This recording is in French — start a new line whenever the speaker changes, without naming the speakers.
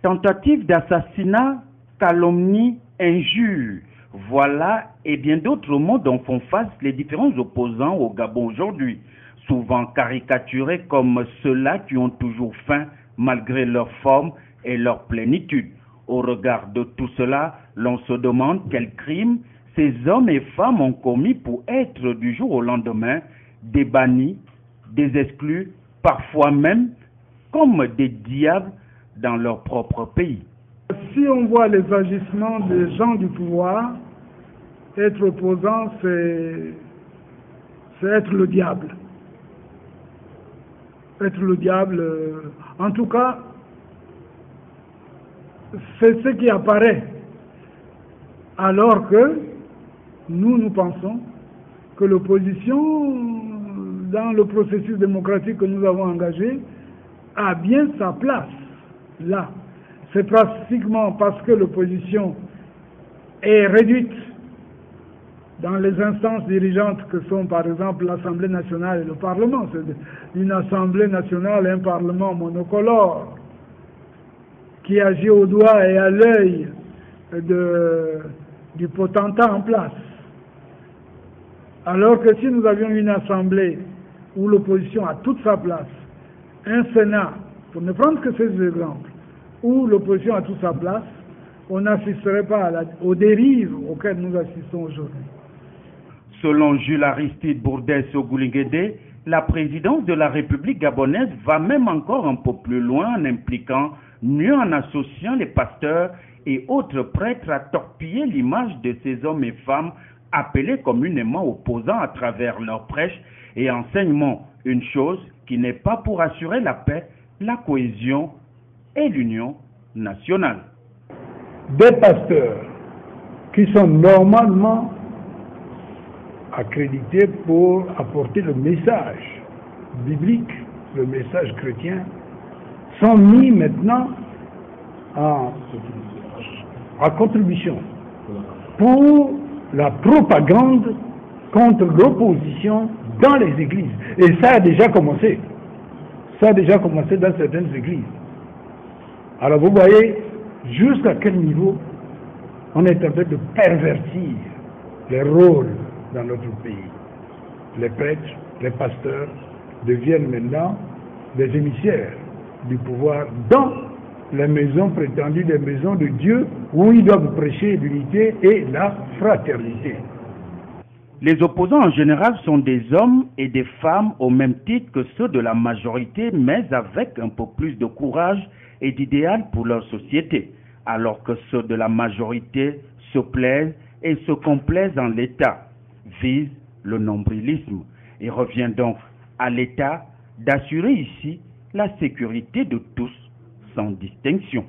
Tentative d'assassinat, calomnie, injure. Voilà et bien d'autres mots dont font face les différents opposants au Gabon aujourd'hui, souvent caricaturés comme ceux-là qui ont toujours faim malgré leur forme et leur plénitude. Au regard de tout cela, l'on se demande quels crimes ces hommes et femmes ont commis pour être du jour au lendemain des bannis, des exclus, parfois même comme des diables dans leur propre pays.
Si on voit les agissements des gens du pouvoir, être opposant, c'est être le diable. Être le diable, en tout cas, c'est ce qui apparaît. Alors que nous pensons que l'opposition, dans le processus démocratique que nous avons engagé, a bien sa place là. C'est pratiquement parce que l'opposition est réduite dans les instances dirigeantes que sont par exemple l'Assemblée nationale et le Parlement. C'est une Assemblée nationale, un Parlement monocolore qui agit au doigt et à l'œil du potentat en place. Alors que si nous avions une Assemblée où l'opposition a toute sa place, un Sénat, pour ne prendre que ces exemples, où l'opposition a toute sa place, on n'assisterait pas aux dérives auxquelles nous assistons aujourd'hui.
Selon Jules Aristide Bourdès-Ogouliguédé, la présidence de la République gabonaise va même encore un peu plus loin en impliquant, mieux en associant les pasteurs et autres prêtres à torpiller l'image de ces hommes et femmes appelés communément opposants à travers leurs prêches et enseignements, une chose qui n'est pas pour assurer la paix, la cohésion et l'union nationale.
Des pasteurs qui sont normalement accrédités pour apporter le message biblique, le message chrétien, sont mis maintenant en contribution pour la propagande contre l'opposition dans les églises. Et ça a déjà commencé. Ça a déjà commencé dans certaines églises. Alors vous voyez jusqu'à quel niveau on est en train de pervertir les rôles dans notre pays. Les prêtres, les pasteurs deviennent maintenant des émissaires du pouvoir dans les maisons prétendues des maisons de Dieu où ils doivent prêcher l'unité et la fraternité.
Les opposants en général sont des hommes et des femmes au même titre que ceux de la majorité, mais avec un peu plus de courage et d'idéal pour leur société, alors que ceux de la majorité se plaisent et se complaisent en l'État, visent le nombrilisme. Il revient donc à l'État d'assurer ici la sécurité de tous sans distinction.